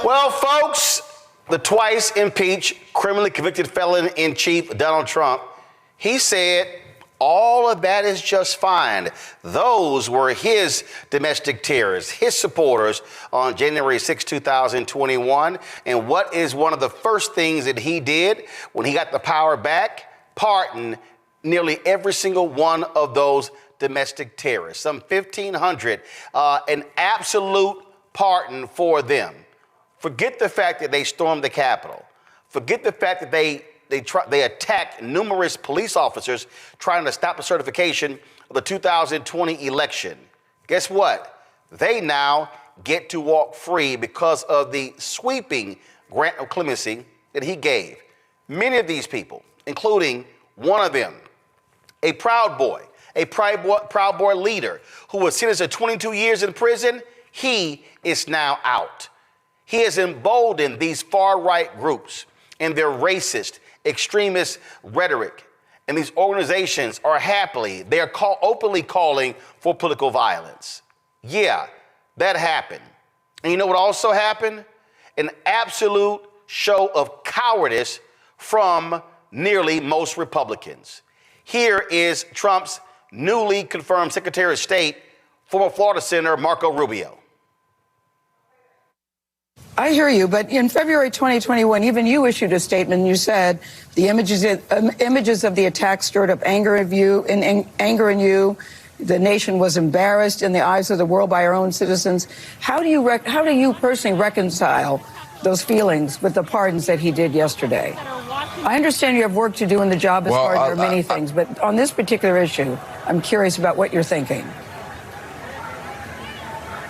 Well, folks, the twice impeached, criminally convicted felon-in-chief Donald Trump, he said all of that is just fine. Those were his domestic terrorists, his supporters on January 6, 2021. And what is one of the first things that he did when he got the power back? Pardon nearly every single one of those domestic terrorists, some 1,500, an absolute pardon for them. Forget the fact that they stormed the Capitol. Forget the fact that they attacked numerous police officers trying to stop the certification of the 2020 election. Guess what? They now get to walk free because of the sweeping grant of clemency that he gave. Many of these people, including one of them, a Proud Boy leader who was sentenced to 22 years in prison, he is now out. He has emboldened these far-right groups and their racist, extremist rhetoric. And these organizations are openly calling for political violence. Yeah, that happened. And you know what also happened? An absolute show of cowardice from nearly most Republicans. Here is Trump's newly confirmed Secretary of State, former Florida Senator Marco Rubio. I hear you, but in February 2021, even you issued a statement. You said the images of the attack stirred up anger in you. The nation was embarrassed in the eyes of the world by our own citizens. How do you personally reconcile those feelings with the pardons that he did yesterday? I understand you have work to do in the job as far as there are many things, but on this particular issue, I'm curious about what you're thinking.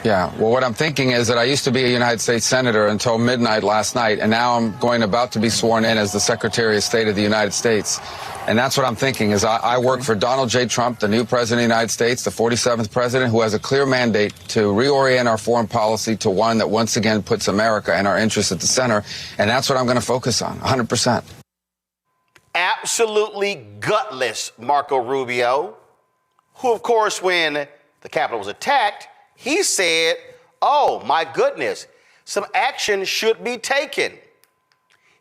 Yeah, well, what I'm thinking is that I used to be a United States Senator until midnight last night, and now I'm about to be sworn in as the Secretary of State of the United States. And that's what I'm thinking is I work for Donald J. Trump, the new President of the United States, the 47th President, who has a clear mandate to reorient our foreign policy to one that once again puts America and our interests at the center. And that's what I'm going to focus on, 100%. Absolutely gutless Marco Rubio, who, of course, when the Capitol was attacked, he said, oh, my goodness, some action should be taken.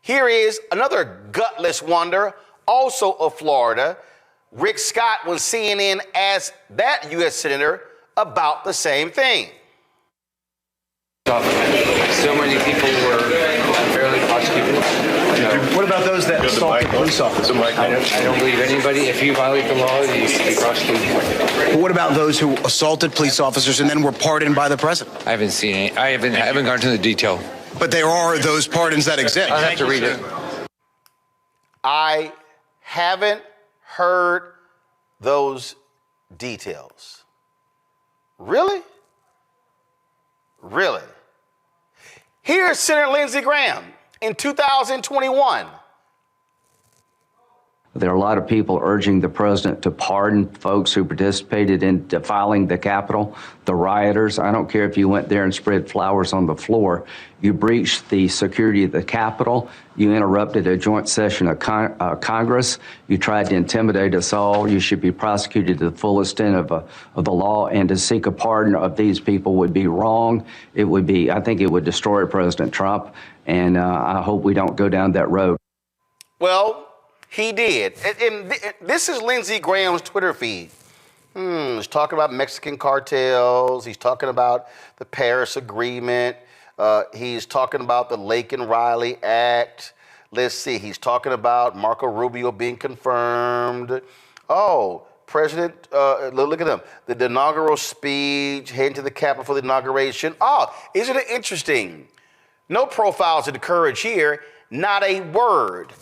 Here is another gutless wonder, also of Florida. Rick Scott was CNN asked that U.S. Senator about the same thing. So many people were unfairly prosecuted. What about those that assaulted police officers? I don't believe anybody, if you violate the law, you should be prosecuted. But what about those who assaulted police officers and then were pardoned by the president? I haven't seen any. I haven't gone into the detail. But there are those pardons that exist. I'll have to read it. I haven't heard those details. Really? Really? Here's Senator Lindsey Graham in 2021. There are a lot of people urging the president to pardon folks who participated in defiling the Capitol, the rioters. I don't care if you went there and spread flowers on the floor. You breached the security of the Capitol. You interrupted a joint session of Congress. You tried to intimidate us all. You should be prosecuted to the full extent of the law. And to seek a pardon of these people would be wrong. I think it would destroy President Trump. And I hope we don't go down that road. Well, he did. And this is Lindsey Graham's Twitter feed. He's talking about Mexican cartels. He's talking about the Paris Agreement. He's talking about the Laken Riley Act. Let's see. He's talking about Marco Rubio being confirmed. Oh, President, look at him. The inaugural speech, heading to the Capitol for the inauguration. Oh, isn't it interesting? No profiles of the courage here. Not a word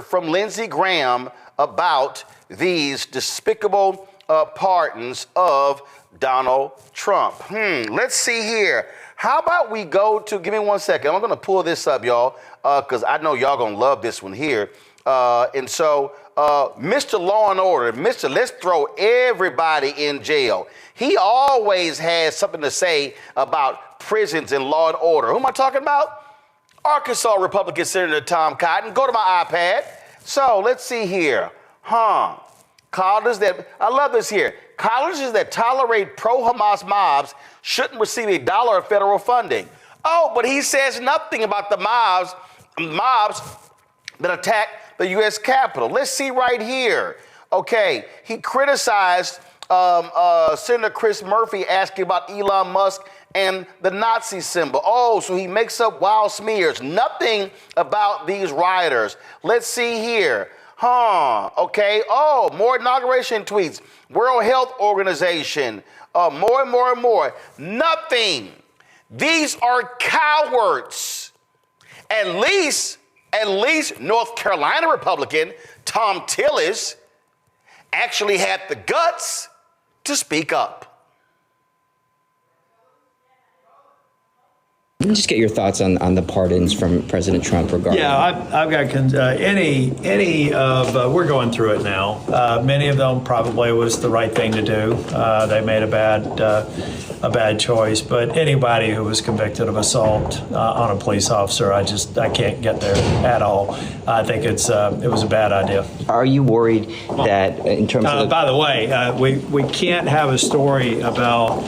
from Lindsey Graham about these despicable pardons of Donald Trump. Let's see here. How about we go to, give me 1 second. I'm going to pull this up, y'all, because I know y'all going to love this one here. Mr. Law and Order, let's throw everybody in jail. He always has something to say about prisons and law and order. Who am I talking about? Arkansas Republican Senator Tom Cotton. Go to my iPad. So let's see here. Colleges that, I love this here. Colleges that tolerate pro-Hamas mobs shouldn't receive $1 of federal funding. Oh, but he says nothing about the mobs that attacked the U.S. Capitol. Let's see right here. Okay, he criticized Senator Chris Murphy asking about Elon Musk and the Nazi symbol. Oh, so he makes up wild smears. Nothing about these rioters. Let's see here. Okay. Oh, more inauguration tweets. World Health Organization. More and more and more. Nothing. These are cowards. At least North Carolina Republican Tom Tillis actually had the guts to speak up. Let me just get your thoughts on the pardons from President Trump regarding. Yeah, I've got any of we're going through it now. Many of them probably was the right thing to do. They made a bad choice, but anybody who was convicted of assault on a police officer, I can't get there at all. I think it was a bad idea. Are you worried that in terms of? By the way, we can't have a story about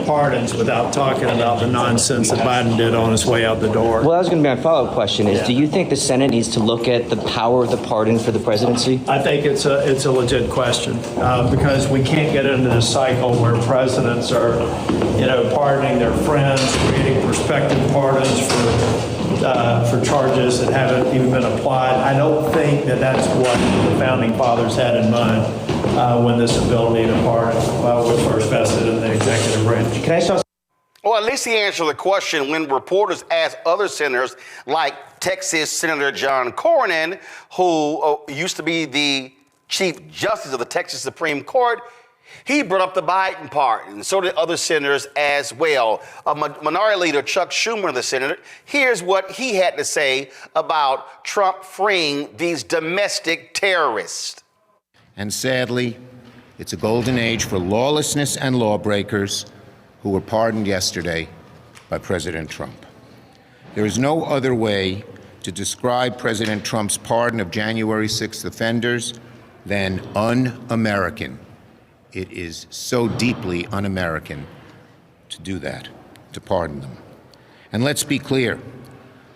pardons without talking about the nonsense that Biden did on his way out the door. Well, that was going to be my follow-up question is, do you think the Senate needs to look at the power of the pardon for the presidency? I think it's a legit question because we can't get into this cycle where presidents are, pardoning their friends, creating prospective pardons for charges that haven't even been applied. I don't think that's what the founding fathers had in mind when this ability to pardon was first vested in the executive branch. Can I start? Well, at least he answered the question when reporters asked other senators like Texas Senator John Cornyn, who used to be the Chief Justice of the Texas Supreme Court. He brought up the Biden pardon, and so did other senators as well. Minority Leader Chuck Schumer, the senator, here's what he had to say about Trump freeing these domestic terrorists. And sadly, it's a golden age for lawlessness and lawbreakers who were pardoned yesterday by President Trump. There is no other way to describe President Trump's pardon of January 6th offenders than un-American. It is so deeply un-American to do that, to pardon them. And let's be clear,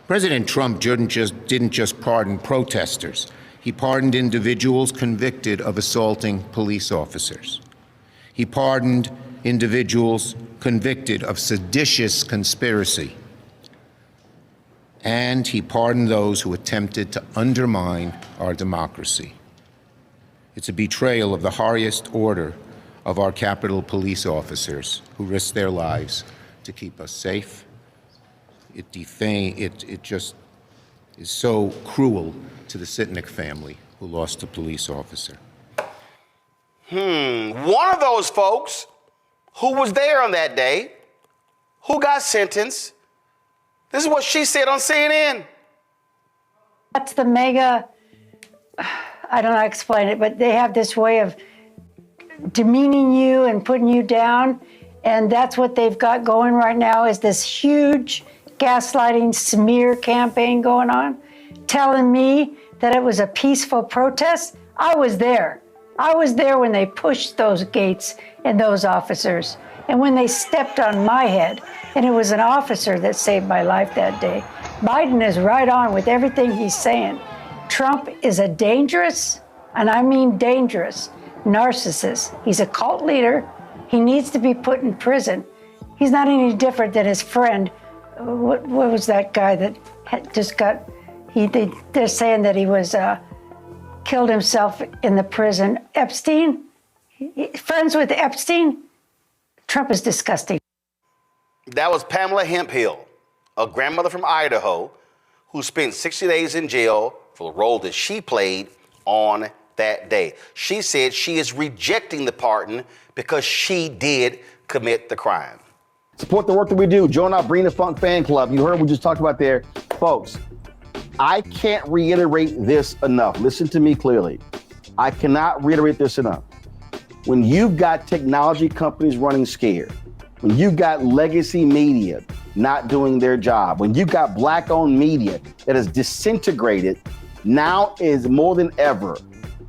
President Trump didn't just pardon protesters. He pardoned individuals convicted of assaulting police officers. He pardoned individuals convicted of seditious conspiracy. And he pardoned those who attempted to undermine our democracy. It's a betrayal of the highest order of our Capitol Police officers who risked their lives to keep us safe. It just is so cruel to the Sitnick family who lost a police officer. One of those folks who was there on that day, who got sentenced, this is what she said on CNN. That's the mega, I don't know how to explain it, but they have this way of demeaning you and putting you down. And that's what they've got going right now is this huge gaslighting smear campaign going on, telling me that it was a peaceful protest. I was there. I was there when they pushed those gates and those officers and when they stepped on my head. And it was an officer that saved my life that day. Biden is right on with everything he's saying. Trump is a dangerous, and I mean dangerous, narcissist. He's a cult leader. He needs to be put in prison. He's not any different than his friend. What was that guy that had just got, they're saying that he was killed himself in the prison. Epstein, friends with Epstein. Trump is disgusting. That was Pamela Hemphill, a grandmother from Idaho, who spent 60 days in jail for the role that she played on that day. She said she is rejecting the pardon because she did commit the crime. Support the work that we do. Join our Bring the Funk fan club. You heard what we just talked about there. Folks, I can't reiterate this enough. Listen to me clearly. I cannot reiterate this enough. When you've got technology companies running scared, when you've got legacy media not doing their job, when you've got black-owned media that is disintegrated, now is more than ever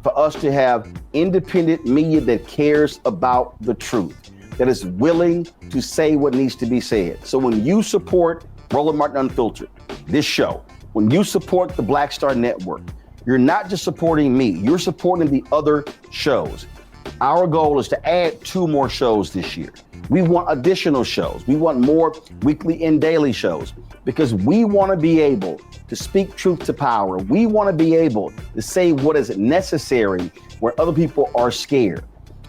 for us to have independent media that cares about the truth. that is willing to say what needs to be said. So when you support Roland Martin Unfiltered, this show, when you support the Black Star Network, you're not just supporting me, you're supporting the other shows. Our goal is to add 2 more shows this year. We want additional shows. We want more weekly and daily shows because we want to be able to speak truth to power. We want to be able to say what is necessary where other people are scared.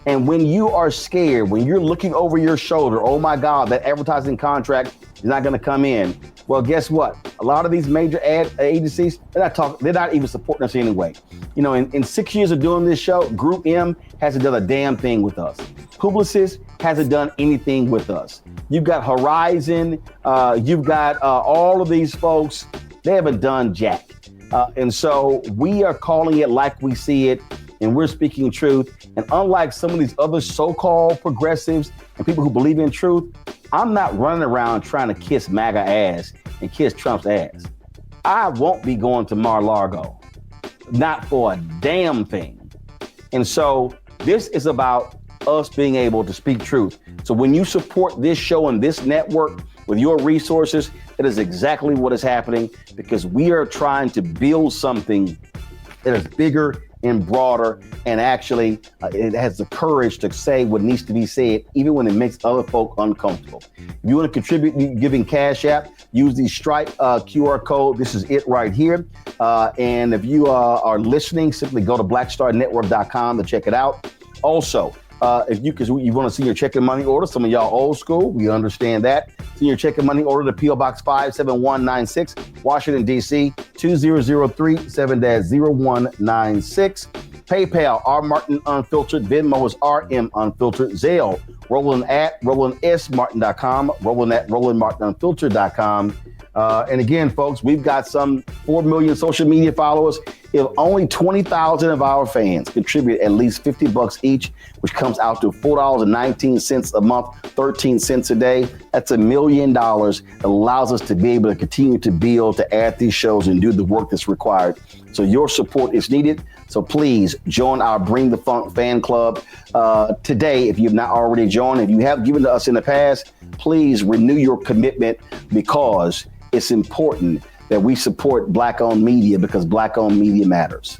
And when you are scared, when you're looking over your shoulder, oh my God, that advertising contract is not going to come in. Well, guess what? A lot of these major ad agencies, they're not even supporting us anyway. You know, in 6 years of doing this show, Group M hasn't done a damn thing with us. Publicis hasn't done anything with us. You've got Horizon, you've got all of these folks, they haven't done jack. And so we are calling it like we see it, and we're speaking truth. And unlike some of these other so-called progressives and people who believe in truth, I'm not running around trying to kiss MAGA ass and kiss Trump's ass. I won't be going to Mar-a-Lago, not for a damn thing. And so this is about us being able to speak truth. So when you support this show and this network with your resources, that is exactly what is happening, because we are trying to build something that is bigger and broader, and actually it has the courage to say what needs to be said, even when it makes other folk uncomfortable. If you want to contribute giving Cash App, use the Stripe QR code. This is it right here. And if you are listening, simply go to blackstarnetwork.com to check it out. Also, because you want to see your checking money order, some of y'all old school, we understand that. See your checking money order to P.O. Box 57196, Washington, D.C., 2003 7-0196. PayPal, R. Martin Unfiltered. Venmo is RM Unfiltered. Zelle, Roland at RolandSMartin.com, Roland at RolandMartinUnfiltered.com. And again, folks, we've got some 4 million social media followers. If only 20,000 of our fans contribute at least $50 each, which comes out to $4.19 a month, 13 cents a day, that's $1 million. It allows us to be able to continue to build, to add these shows and do the work that's required. So your support is needed. So please join our Bring the Funk fan club today. If you've not already joined, if you have given to us in the past, please renew your commitment, because it's important that we support Black-owned media, because Black-owned media matters.